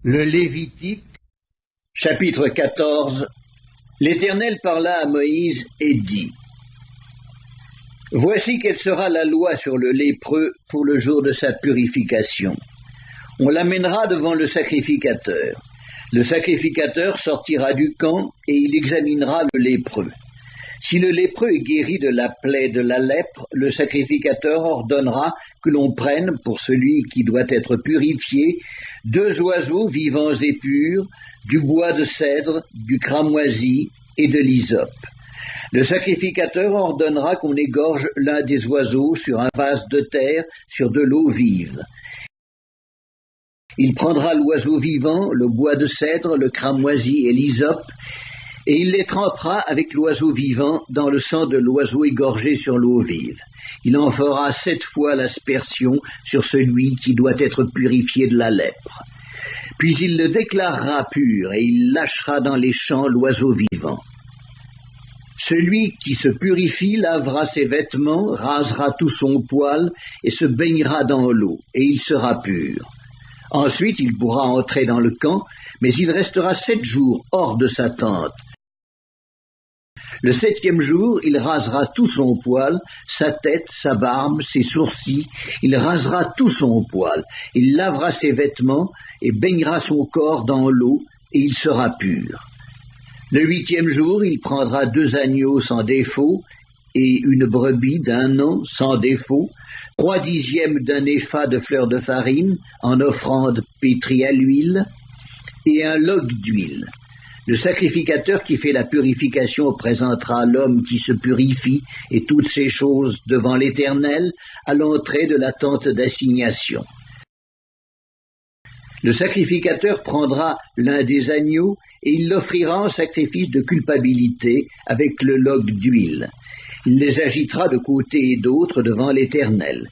Le Lévitique, chapitre 14. L'Éternel parla à Moïse et dit: Voici quelle sera la loi sur le lépreux pour le jour de sa purification. On l'amènera devant le sacrificateur. Le sacrificateur sortira du camp et il examinera le lépreux. Si le lépreux est guéri de la plaie de la lèpre, le sacrificateur ordonnera que l'on prenne, pour celui qui doit être purifié, 2 oiseaux vivants et purs, du bois de cèdre, du cramoisi et de l'hysope. Le sacrificateur ordonnera qu'on égorge l'un des oiseaux sur un vase de terre, sur de l'eau vive. Il prendra l'oiseau vivant, le bois de cèdre, le cramoisi et l'hysope, et il les trempera avec l'oiseau vivant dans le sang de l'oiseau égorgé sur l'eau vive. Il en fera 7 fois l'aspersion sur celui qui doit être purifié de la lèpre. Puis il le déclarera pur, et il lâchera dans les champs l'oiseau vivant. Celui qui se purifie lavera ses vêtements, rasera tout son poil, et se baignera dans l'eau, et il sera pur. Ensuite il pourra entrer dans le camp, mais il restera 7 jours hors de sa tente. Le 7e jour, il rasera tout son poil, sa tête, sa barbe, ses sourcils, il rasera tout son poil, il lavera ses vêtements et baignera son corps dans l'eau, et il sera pur. Le 8e jour, il prendra 2 agneaux sans défaut, et une brebis d'1 an sans défaut, 3/10 d'un épha de fleur de farine, en offrande pétrie à l'huile, et un log d'huile. Le sacrificateur qui fait la purification présentera l'homme qui se purifie et toutes ces choses devant l'Éternel à l'entrée de la tente d'assignation. Le sacrificateur prendra l'un des agneaux et il l'offrira en sacrifice de culpabilité avec le log d'huile. Il les agitera de côté et d'autre devant l'Éternel.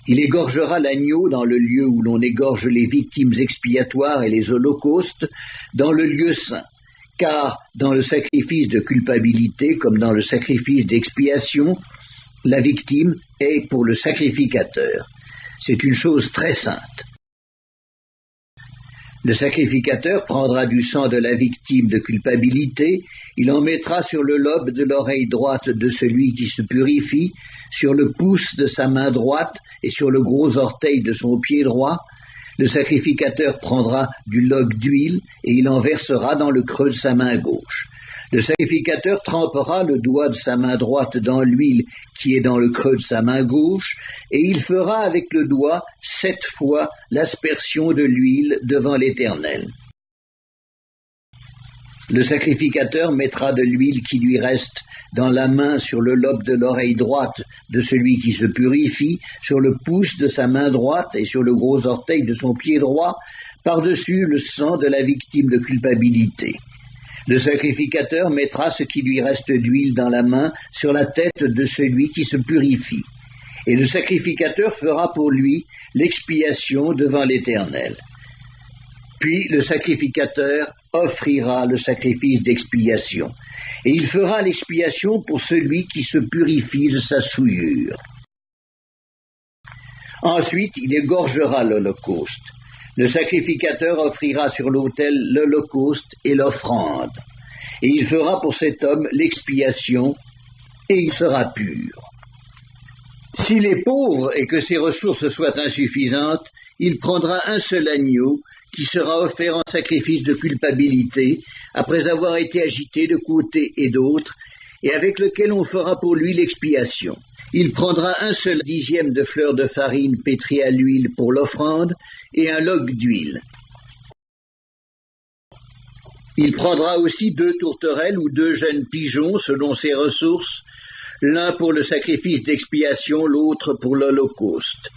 Il égorgera l'agneau dans le lieu où l'on égorge les victimes expiatoires et les holocaustes, dans le lieu saint. Car dans le sacrifice de culpabilité, comme dans le sacrifice d'expiation, la victime est pour le sacrificateur. C'est une chose très sainte. Le sacrificateur prendra du sang de la victime de culpabilité, il en mettra sur le lobe de l'oreille droite de celui qui se purifie, sur le pouce de sa main droite et sur le gros orteil de son pied droit. Le sacrificateur prendra du log d'huile et il en versera dans le creux de sa main gauche. Le sacrificateur trempera le doigt de sa main droite dans l'huile qui est dans le creux de sa main gauche, et il fera avec le doigt 7 fois l'aspersion de l'huile devant l'Éternel. Le sacrificateur mettra de l'huile qui lui reste dans la main sur le lobe de l'oreille droite de celui qui se purifie, sur le pouce de sa main droite et sur le gros orteil de son pied droit, par-dessus le sang de la victime de culpabilité. Le sacrificateur mettra ce qui lui reste d'huile dans la main sur la tête de celui qui se purifie. Et le sacrificateur fera pour lui l'expiation devant l'Éternel. Puis le sacrificateur offrira le sacrifice d'expiation, et il fera l'expiation pour celui qui se purifie de sa souillure. Ensuite, il égorgera l'holocauste. Le sacrificateur offrira sur l'autel l'holocauste et l'offrande, et il fera pour cet homme l'expiation, et il sera pur. S'il est pauvre et que ses ressources soient insuffisantes, il prendra un seul agneau, qui sera offert en sacrifice de culpabilité, après avoir été agité de côté et d'autre, et avec lequel on fera pour lui l'expiation. Il prendra un seul 10e de fleur de farine pétrie à l'huile pour l'offrande, et un log d'huile. Il prendra aussi 2 tourterelles ou 2 jeunes pigeons, selon ses ressources, l'un pour le sacrifice d'expiation, l'autre pour l'holocauste.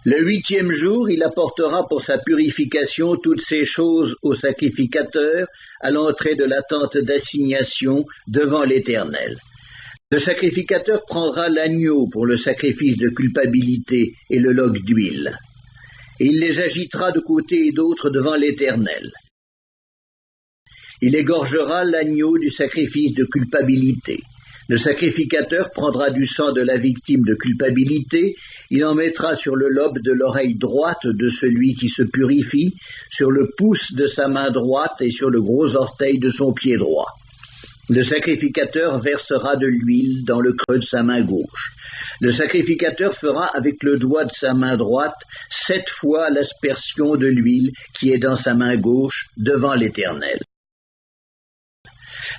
Le 8e jour, il apportera pour sa purification toutes ces choses au sacrificateur à l'entrée de la tente d'assignation devant l'Éternel. Le sacrificateur prendra l'agneau pour le sacrifice de culpabilité et le log d'huile, et il les agitera de côté et d'autre devant l'Éternel. Il égorgera l'agneau du sacrifice de culpabilité. Le sacrificateur prendra du sang de la victime de culpabilité, il en mettra sur le lobe de l'oreille droite de celui qui se purifie, sur le pouce de sa main droite et sur le gros orteil de son pied droit. Le sacrificateur versera de l'huile dans le creux de sa main gauche. Le sacrificateur fera avec le doigt de sa main droite 7 fois l'aspersion de l'huile qui est dans sa main gauche devant l'Éternel.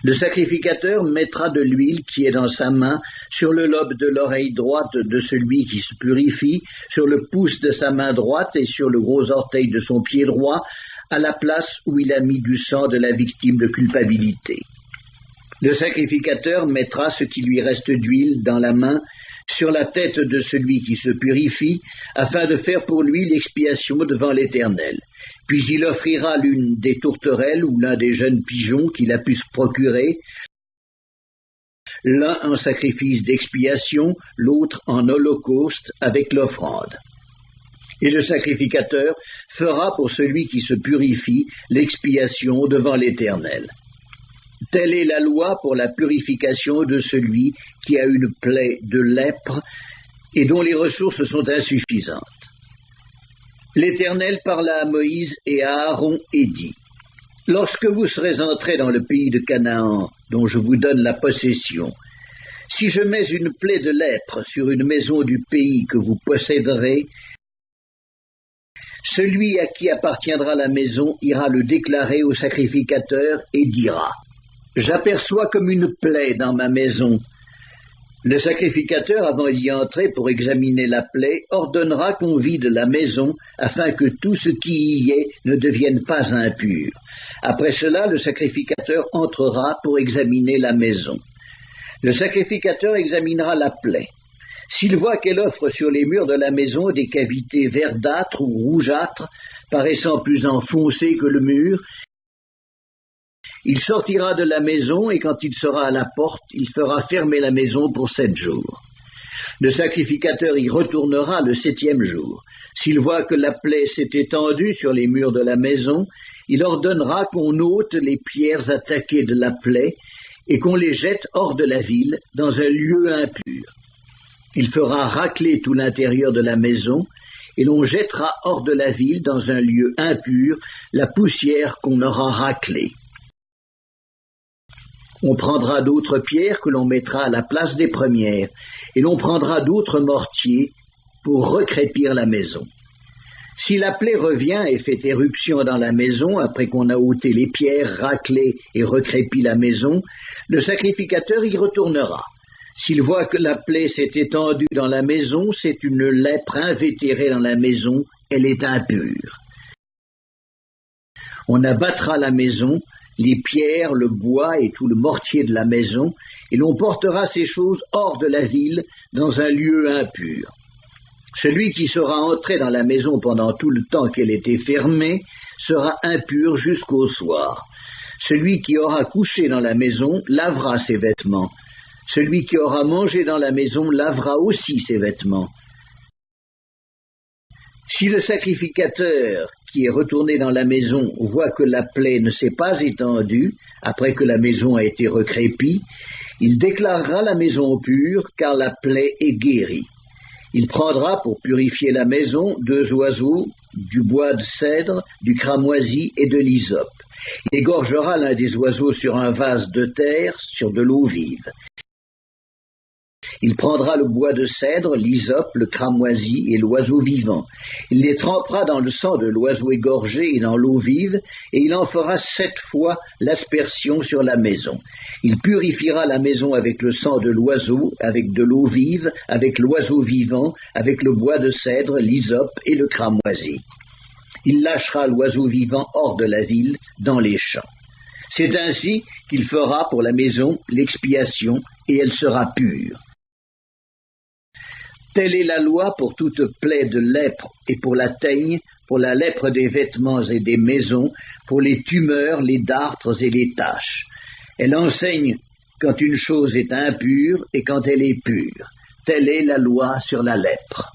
Le sacrificateur mettra de l'huile qui est dans sa main sur le lobe de l'oreille droite de celui qui se purifie, sur le pouce de sa main droite et sur le gros orteil de son pied droit, à la place où il a mis du sang de la victime de culpabilité. Le sacrificateur mettra ce qui lui reste d'huile dans la main sur la tête de celui qui se purifie, afin de faire pour lui l'expiation devant l'Éternel. Puis il offrira l'une des tourterelles ou l'un des jeunes pigeons qu'il a pu se procurer, l'un en sacrifice d'expiation, l'autre en holocauste avec l'offrande. Et le sacrificateur fera pour celui qui se purifie l'expiation devant l'Éternel. Telle est la loi pour la purification de celui qui a une plaie de lèpre et dont les ressources sont insuffisantes. L'Éternel parla à Moïse et à Aaron et dit : Lorsque vous serez entrés dans le pays de Canaan, dont je vous donne la possession, si je mets une plaie de lèpre sur une maison du pays que vous posséderez, celui à qui appartiendra la maison ira le déclarer au sacrificateur et dira : J'aperçois comme une plaie dans ma maison. Le sacrificateur, avant d'y entrer pour examiner la plaie, ordonnera qu'on vide la maison afin que tout ce qui y est ne devienne pas impur. Après cela, le sacrificateur entrera pour examiner la maison. Le sacrificateur examinera la plaie. S'il voit qu'elle offre sur les murs de la maison des cavités verdâtres ou rougeâtres, paraissant plus enfoncées que le mur, il sortira de la maison et quand il sera à la porte, il fera fermer la maison pour 7 jours. Le sacrificateur y retournera le 7e jour. S'il voit que la plaie s'est étendue sur les murs de la maison, il ordonnera qu'on ôte les pierres attaquées de la plaie et qu'on les jette hors de la ville dans un lieu impur. Il fera racler tout l'intérieur de la maison et l'on jettera hors de la ville dans un lieu impur la poussière qu'on aura raclée. On prendra d'autres pierres que l'on mettra à la place des premières, et l'on prendra d'autres mortiers pour recrépir la maison. Si la plaie revient et fait éruption dans la maison, après qu'on a ôté les pierres, raclé et recrépi la maison, le sacrificateur y retournera. S'il voit que la plaie s'est étendue dans la maison, c'est une lèpre invétérée dans la maison, elle est impure. On abattra la maison, les pierres, le bois et tout le mortier de la maison, et l'on portera ces choses hors de la ville, dans un lieu impur. Celui qui sera entré dans la maison pendant tout le temps qu'elle était fermée sera impur jusqu'au soir. Celui qui aura couché dans la maison lavera ses vêtements. Celui qui aura mangé dans la maison lavera aussi ses vêtements. Si le sacrificateur qui est retourné dans la maison voit que la plaie ne s'est pas étendue après que la maison a été recrépie, il déclarera la maison pure car la plaie est guérie. Il prendra pour purifier la maison 2 oiseaux, du bois de cèdre, du cramoisi et de l'hysope. Il égorgera l'un des oiseaux sur un vase de terre, sur de l'eau vive. Il prendra le bois de cèdre, l'hysope, le cramoisi et l'oiseau vivant. Il les trempera dans le sang de l'oiseau égorgé et dans l'eau vive, et il en fera 7 fois l'aspersion sur la maison. Il purifiera la maison avec le sang de l'oiseau, avec de l'eau vive, avec l'oiseau vivant, avec le bois de cèdre, l'hysope et le cramoisi. Il lâchera l'oiseau vivant hors de la ville, dans les champs. C'est ainsi qu'il fera pour la maison l'expiation, et elle sera pure. Telle est la loi pour toute plaie de lèpre et pour la teigne, pour la lèpre des vêtements et des maisons, pour les tumeurs, les dartres et les taches. Elle enseigne quand une chose est impure et quand elle est pure. Telle est la loi sur la lèpre.